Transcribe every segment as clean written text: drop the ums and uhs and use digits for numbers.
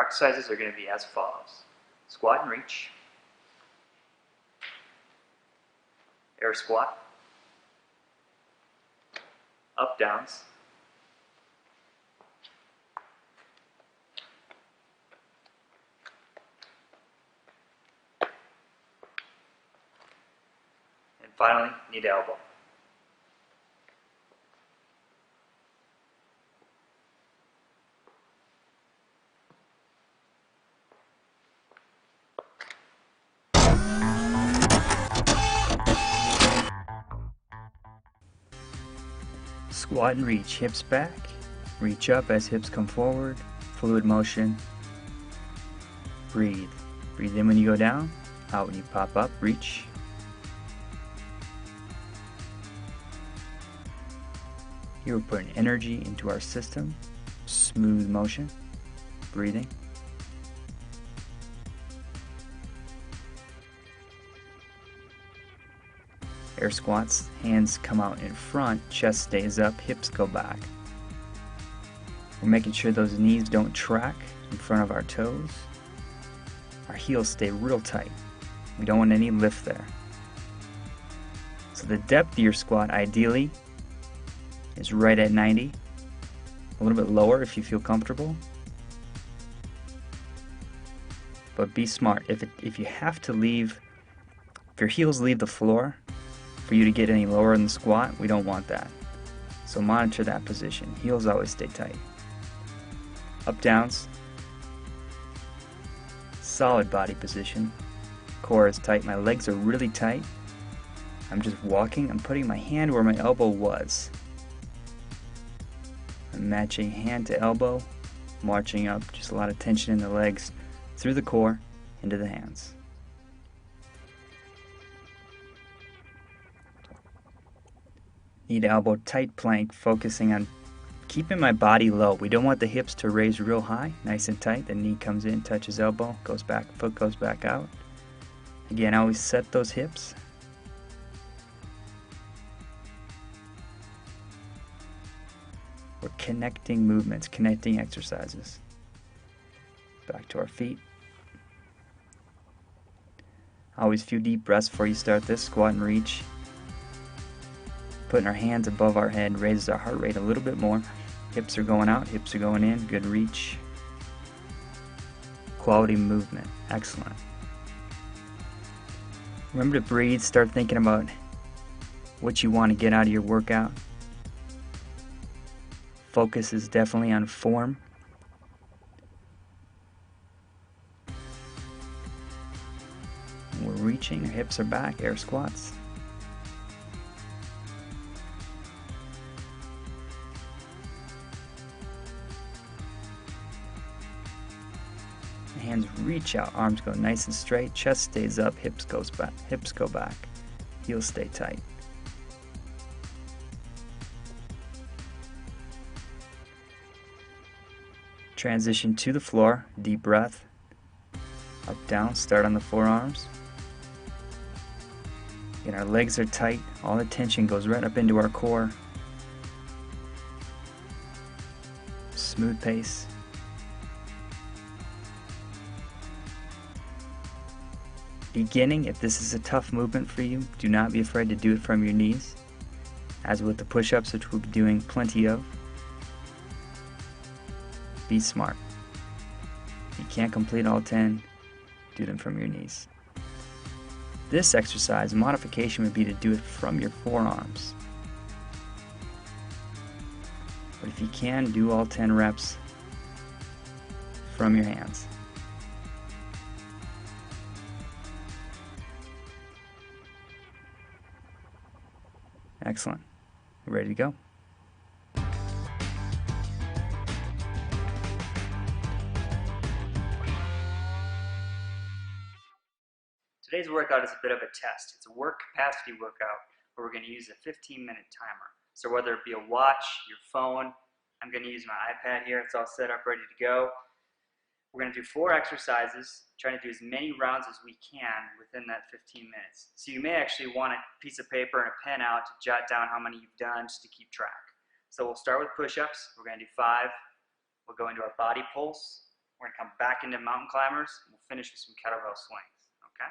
exercises are going to be as follows. Squat and reach, air squat, up downs, and finally knee to elbow. Squat and reach, hips back, reach up as hips come forward, fluid motion, breathe. Breathe in when you go down, out when you pop up, reach. Here we're putting energy into our system, smooth motion, breathing. Air squats, hands come out in front, chest stays up, hips go back. We're making sure those knees don't track in front of our toes. Our heels stay real tight. We don't want any lift there. So the depth of your squat ideally is right at 90. A little bit lower if you feel comfortable. But be smart. If you have to leave, if your heels leave the floor, for you to get any lower in the squat, we don't want that. So monitor that position. Heels always stay tight. Up downs. Solid body position. Core is tight. My legs are really tight. I'm just walking. I'm putting my hand where my elbow was. I'm matching hand to elbow, marching up. Just a lot of tension in the legs through the core into the hands. Knee to elbow, tight plank, focusing on keeping my body low. We don't want the hips to raise real high, nice and tight. The knee comes in, touches elbow, goes back, foot goes back out. Again, always set those hips. We're connecting movements, connecting exercises. Back to our feet. Always a few deep breaths before you start this. Squat and reach. Putting our hands above our head raises our heart rate a little bit more. Hips are going out, hips are going in. Good reach. Quality movement. Excellent. Remember to breathe. Start thinking about what you want to get out of your workout. Focus is definitely on form. We're reaching, our hips are back, air squats. Hands reach out, arms go nice and straight, chest stays up, hips go back, heels stay tight. Transition to the floor, deep breath, up down, start on the forearms. Again, our legs are tight, all the tension goes right up into our core. Smooth pace. Beginning, if this is a tough movement for you, do not be afraid to do it from your knees. As with the push-ups, which we'll be doing plenty of, be smart. If you can't complete all 10, do them from your knees. This exercise, modification would be to do it from your forearms. But if you can, do all 10 reps from your hands. Excellent. We're ready to go. Today's workout is a bit of a test. It's a work capacity workout where we're going to use a 15-minute timer. So whether it be a watch, your phone, I'm going to use my iPad here. It's all set up, ready to go. We're going to do 4 exercises, trying to do as many rounds as we can within that 15 minutes. So you may actually want a piece of paper and a pen out to jot down how many you've done just to keep track. So we'll start with push-ups. We're going to do 5. We'll go into our body pulse. We're going to come back into mountain climbers, and we'll finish with some kettlebell swings, okay?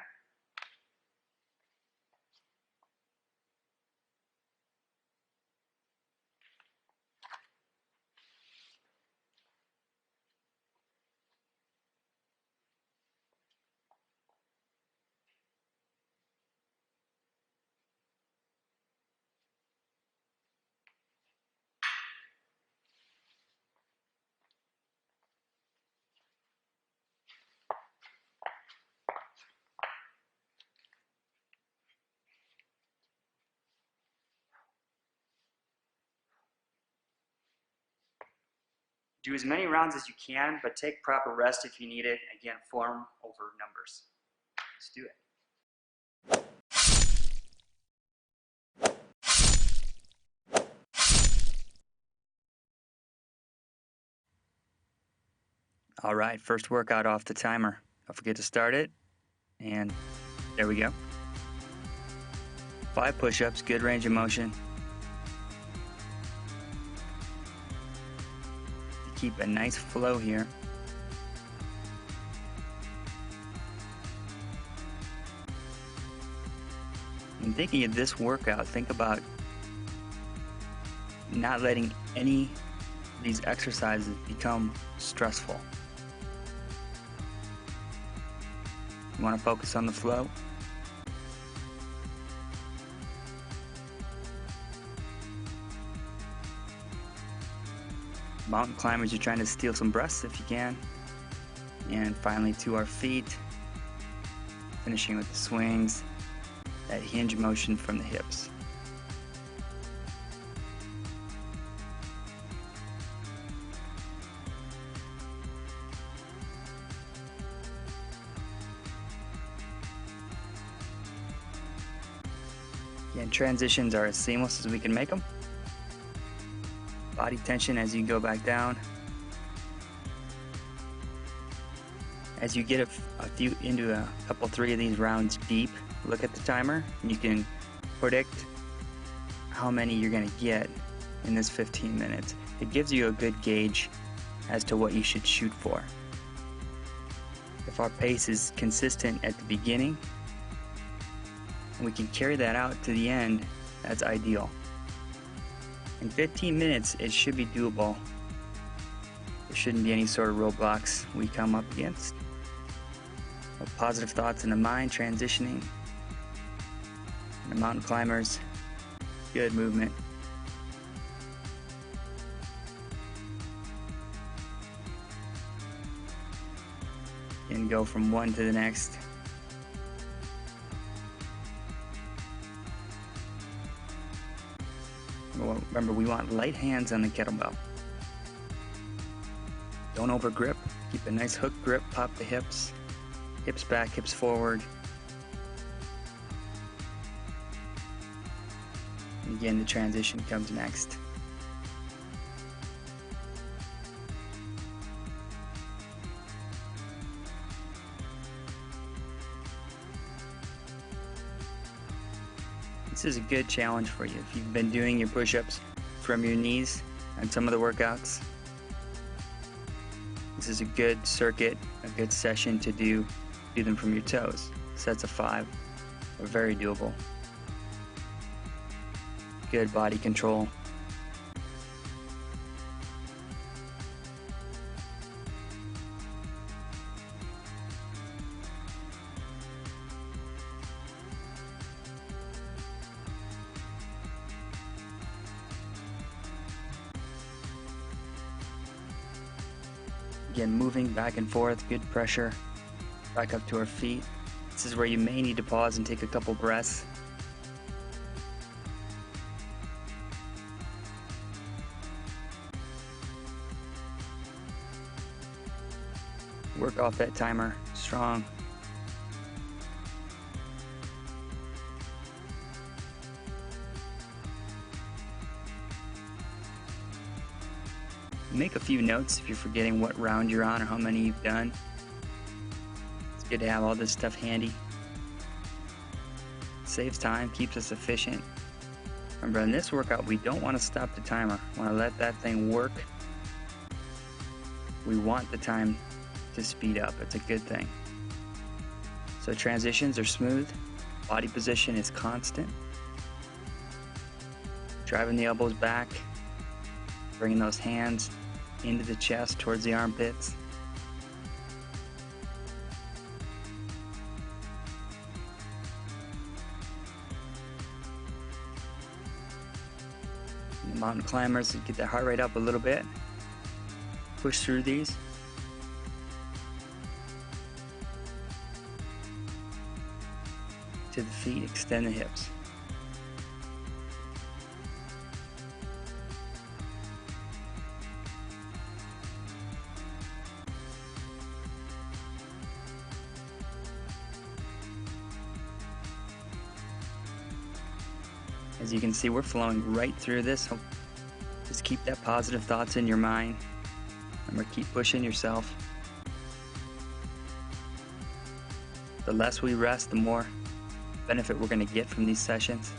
Do as many rounds as you can, but take proper rest if you need it. Again, form over numbers. Let's do it. All right, first workout off the timer. Don't forget to start it. And there we go. 5 push-ups, good range of motion. Keep a nice flow here. When thinking of this workout, think about not letting any of these exercises become stressful. You want to focus on the flow. Mountain climbers, you're trying to steal some breaths if you can. And finally to our feet, finishing with the swings, that hinge motion from the hips. Again, transitions are as seamless as we can make them. Body tension as you go back down. As you get into a couple, 3 of these rounds deep, look at the timer and you can predict how many you're going to get in this 15 minutes. It gives you a good gauge as to what you should shoot for. If our pace is consistent at the beginning and we can carry that out to the end, that's ideal. In 15 minutes, it should be doable. There shouldn't be any sort of roadblocks we come up against. With positive thoughts in the mind, transitioning. And the mountain climbers, good movement. And go from one to the next. Remember, we want light hands on the kettlebell. Don't over grip. Keep a nice hook grip. Pop the hips. Hips back, hips forward. And again, the transition comes next. This is a good challenge for you if you've been doing your push-ups from your knees on some of the workouts. This is a good circuit, a good session to do them from your toes. Sets of 5 are very doable. Good body control. Again, moving back and forth, good pressure, back up to our feet. This is where you may need to pause and take a couple breaths. Work off that timer, strong. Make a few notes if you're forgetting what round you're on or how many you've done. It's good to have all this stuff handy. Saves time, keeps us efficient. Remember, in this workout, we don't want to stop the timer. We want to let that thing work. We want the time to speed up. It's a good thing. So transitions are smooth, body position is constant. Driving the elbows back, bringing those hands into the chest towards the armpits. And the mountain climbers, get that heart rate up a little bit. Push through these. To the feet, extend the hips. As you can see, we're flowing right through this. So just keep that positive thoughts in your mind. Remember, keep pushing yourself. The less we rest, the more benefit we're going to get from these sessions.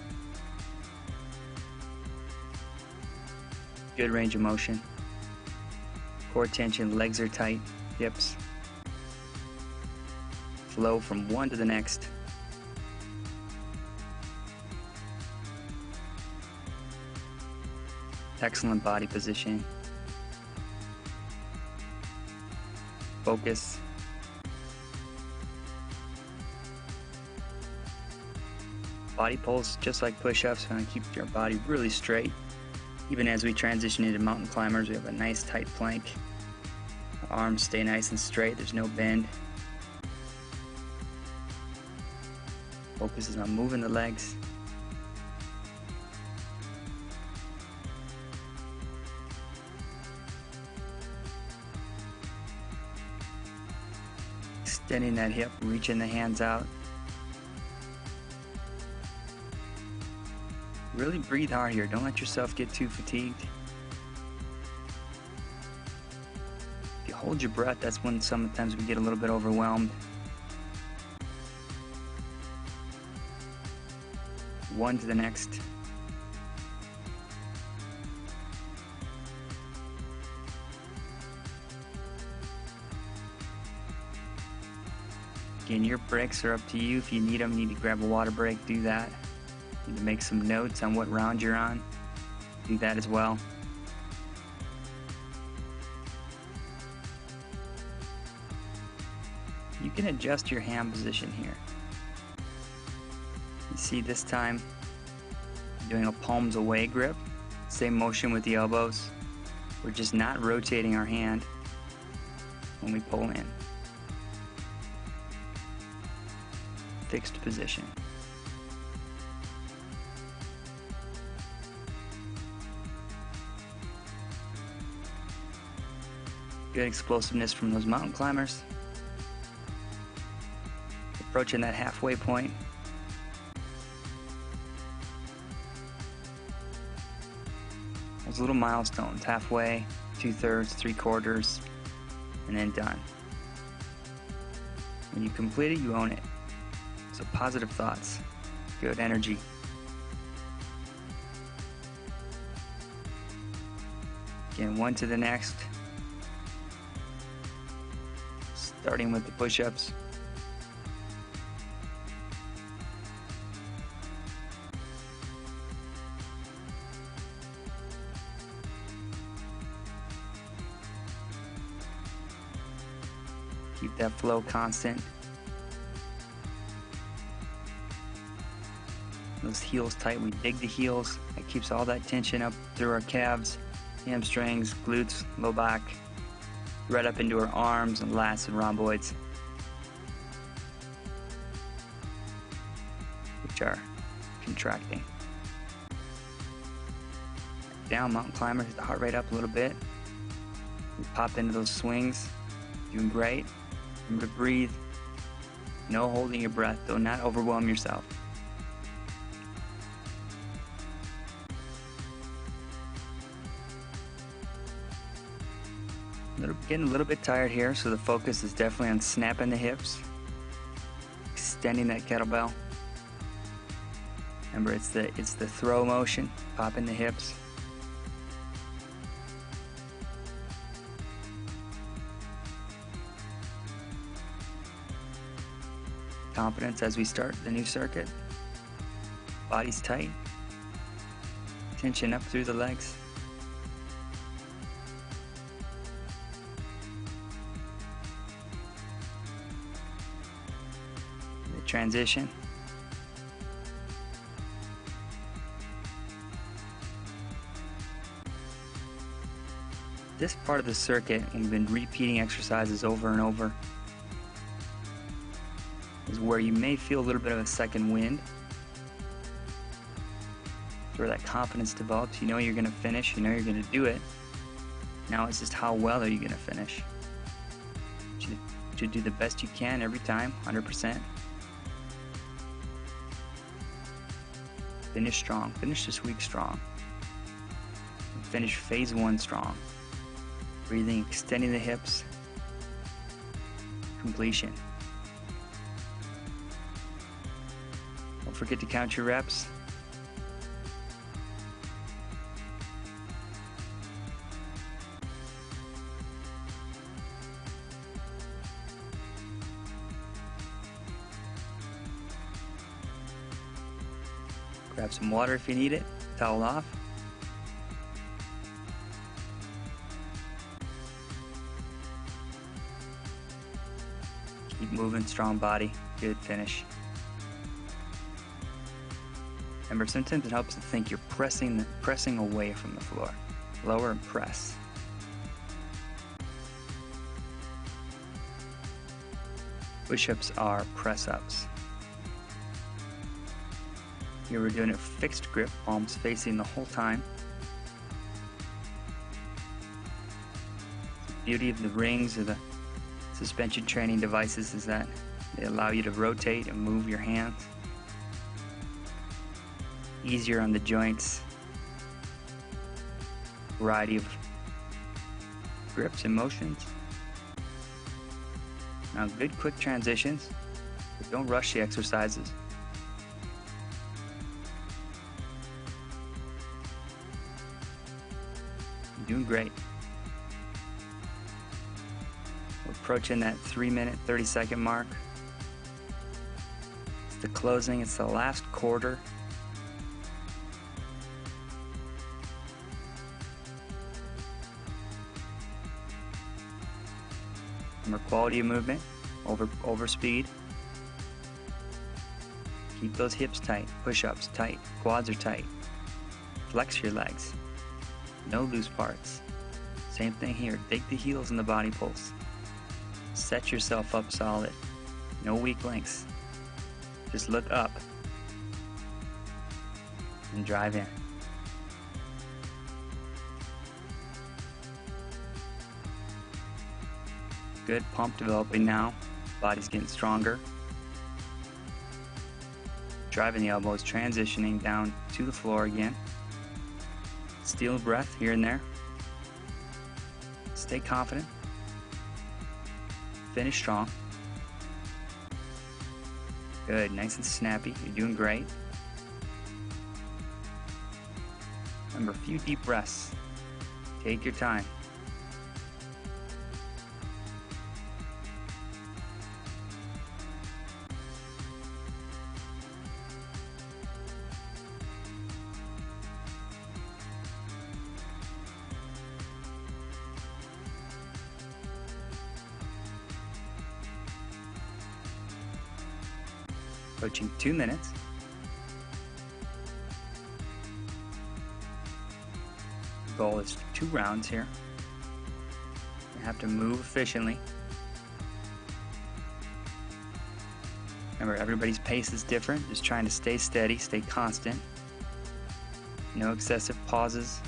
Good range of motion. Core tension, legs are tight, hips. Flow from one to the next. Excellent body positioning. Focus. Body pulls, just like push-ups, want to keep your body really straight. Even as we transition into mountain climbers, we have a nice tight plank. Our arms stay nice and straight, there's no bend. Focus is on moving the legs. Extending that hip, reaching the hands out. Really breathe hard here. Don't let yourself get too fatigued. If you hold your breath, that's when sometimes we get a little bit overwhelmed. One to the next. Again, your breaks are up to you. If you need them, you need to grab a water break, do that. Need to make some notes on what round you're on. Do that as well. You can adjust your hand position here. You see this time, doing a palms away grip. Same motion with the elbows. We're just not rotating our hand when we pull in. Fixed position. Good explosiveness from those mountain climbers. Approaching that halfway point. Those little milestones, halfway, 2/3, 3/4, and then done. When you complete it, you own it. So positive thoughts, good energy. Again, one to the next. Starting with the push-ups. Keep that flow constant. Those heels tight, we dig the heels. That keeps all that tension up through our calves, hamstrings, glutes, low back, right up into our arms and lats and rhomboids, which are contracting. Down, mountain climber, hit the heart rate up a little bit. We pop into those swings, doing great. Remember to breathe. No holding your breath, do not overwhelm yourself. Getting a little bit tired here, so the focus is definitely on snapping the hips, extending that kettlebell. Remember, it's the throw motion, popping the hips. confidence as we start the new circuit. Body's tight. Tension up through the legs. The transition. This part of the circuit, we've been repeating exercises over and over, is where you may feel a little bit of a second wind. It's where that confidence develops. You know you're going to finish, you know you're going to do it. Now it's just how well are you going to finish. You should do the best you can every time, 100%. Finish strong. Finish this week strong. Finish phase 1 strong. Breathing, extending the hips. Completion. Don't forget to count your reps. Grab some water if you need it. Towel off. Keep moving, strong body, good finish. Remember, sometimes it helps to think you're pressing away from the floor. Lower and press. Push-ups are press-ups. Here we're doing a fixed grip, palms facing the whole time. The beauty of the rings or the suspension training devices is that they allow you to rotate and move your hands. Easier on the joints. Variety of grips and motions. Now good quick transitions, but don't rush the exercises. You're doing great. We're approaching that 3-minute, 30-second mark. It's the closing, it's the last quarter. Remember, quality of movement, over speed. Keep those hips tight, push-ups tight, quads are tight. Flex your legs. No loose parts. Same thing here. Dig the heels in the body pulse. Set yourself up solid. No weak links. Just look up and drive in. Good pump developing now. Body's getting stronger. Driving the elbows, transitioning down to the floor again. Steal a breath here and there. Stay confident. Finish strong. Good, nice and snappy. You're doing great. Remember, a few deep breaths. Take your time. Approaching 2 minutes. The goal is 2 rounds here. You have to move efficiently. Remember, everybody's pace is different. Just trying to stay steady, stay constant. No excessive pauses.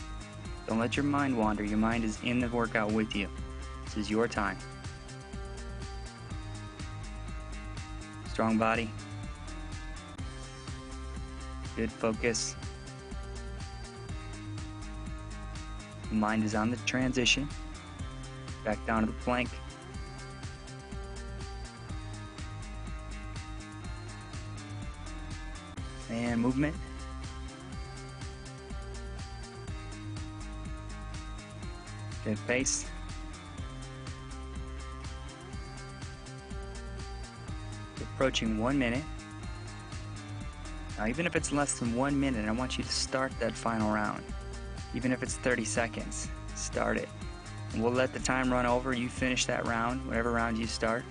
Don't let your mind wander. Your mind is in the workout with you. This is your time. Strong body. Good focus. Mind is on the transition. Back down to the plank. And movement. Good pace. Good approaching 1 minute. Now even if it's less than 1 minute, I want you to start that final round. Even if it's 30 seconds, start it. And we'll let the time run over, you finish that round, whatever round you start.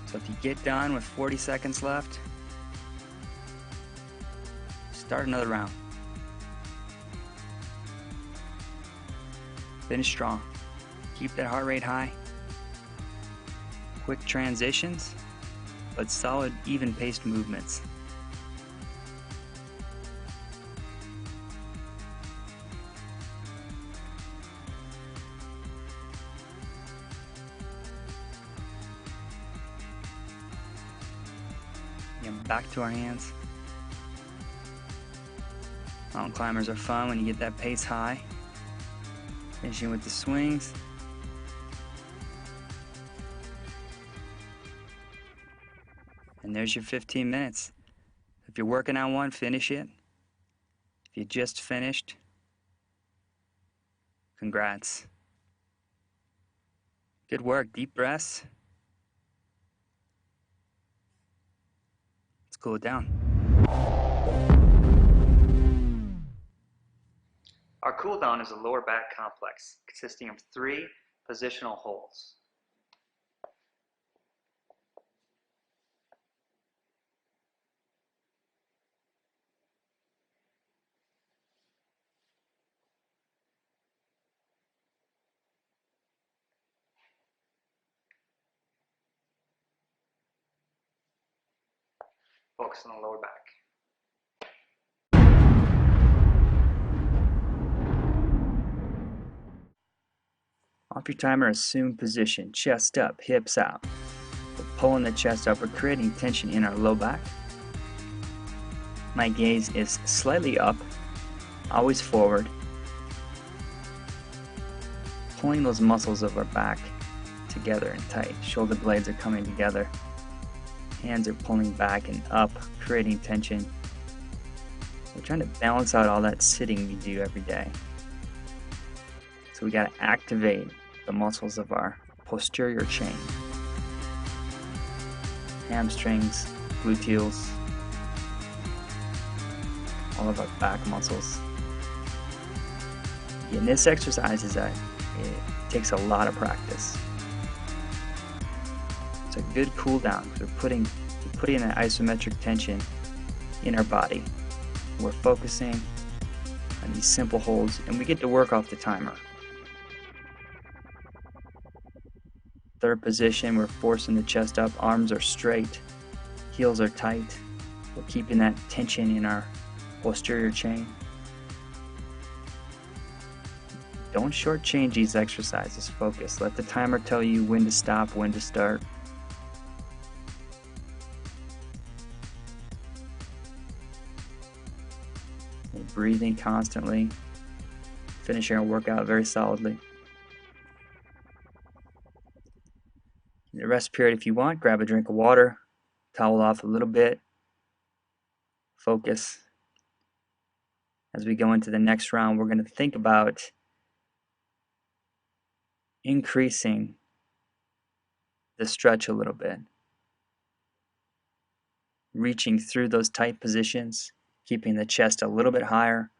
So if you get done with 40 seconds left, start another round. Finish strong. Keep that heart rate high. Quick transitions, but solid, even-paced movements. Again, back to our hands. Mountain climbers are fun when you get that pace high. Finishing with the swings. And there's your 15 minutes. If you're working on one, finish it. If you just finished, congrats. Good work. Deep breaths. Let's cool it down. Our cooldown is a lower back complex consisting of 3 positional holds. Focus on the lower back. Off your timer, assume position, chest up, hips out. We're pulling the chest up, we're creating tension in our low back. My gaze is slightly up, always forward. Pulling those muscles of our back together and tight. Shoulder blades are coming together. Hands are pulling back and up, creating tension. We're trying to balance out all that sitting we do every day. So we got to activate the muscles of our posterior chain. Hamstrings, gluteals, all of our back muscles. And this exercise it takes a lot of practice. It's a good cool down. We're putting that isometric tension in our body. We're focusing on these simple holds, and we get to work off the timer. Third position, we're forcing the chest up, arms are straight, heels are tight. We're keeping that tension in our posterior chain. Don't shortchange these exercises. Focus. Let the timer tell you when to stop, when to start. We're breathing constantly, finishing our workout very solidly. In the rest period, if you want, grab a drink of water, towel off a little bit, focus. As we go into the next round, we're going to think about increasing the stretch a little bit. Reaching through those tight positions, keeping the chest a little bit higher.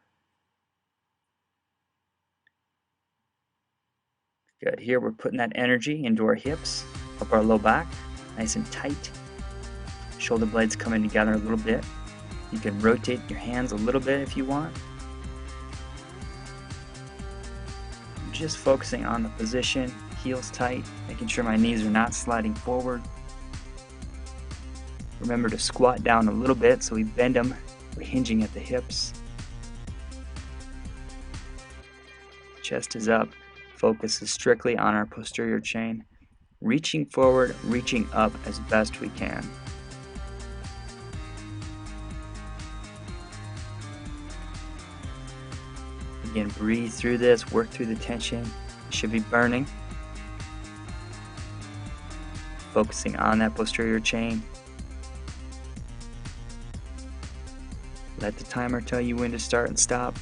Good. Here we're putting that energy into our hips, up our low back, nice and tight. Shoulder blades coming together a little bit. You can rotate your hands a little bit if you want. Just focusing on the position, heels tight, making sure my knees are not sliding forward. Remember to squat down a little bit so we bend them. We're hinging at the hips. Chest is up. Focus is strictly on our posterior chain. Reaching forward, reaching up as best we can. Again, breathe through this, work through the tension. It should be burning. Focusing on that posterior chain. Let the timer tell you when to start and stop.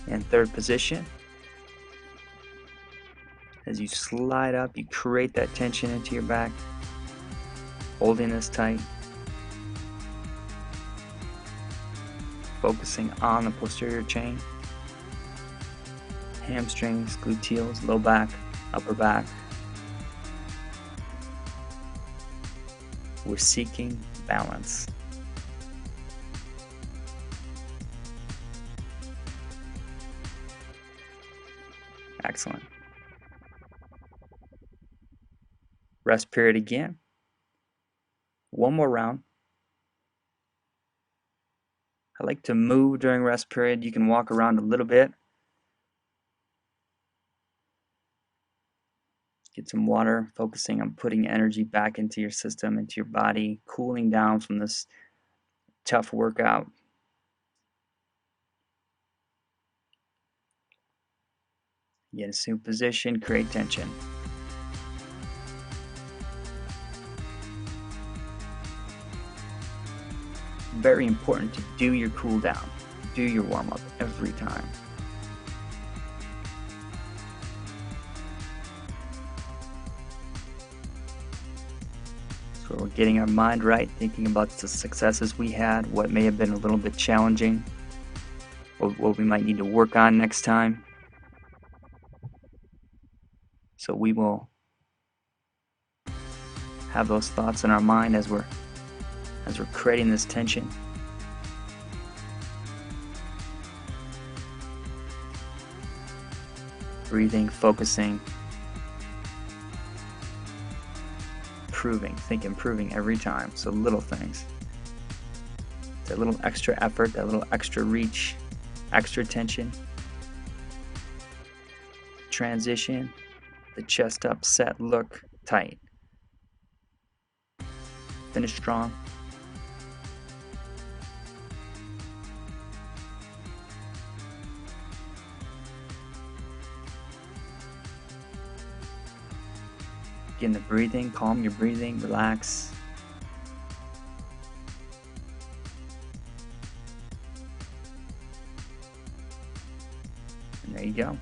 And third position. As you slide up, you create that tension into your back, holding this tight, focusing on the posterior chain, hamstrings, gluteals, low back, upper back. We're seeking balance. Excellent. Rest period again. One more round. I like to move during rest period. You can walk around a little bit. Get some water, focusing on putting energy back into your system, into your body, cooling down from this tough workout. Get a assume position, create tension. Very important to do your cool down, do your warm up every time. So we're getting our mind right, thinking about the successes we had, what may have been a little bit challenging, what we might need to work on next time. So we will have those thoughts in our mind as we're creating this tension. Breathing, focusing, improving every time. So little things. That little extra effort, that little extra reach, extra tension. Transition, the chest up, set, look, tight. Finish strong. Again, the breathing, calm your breathing, relax. And there you go.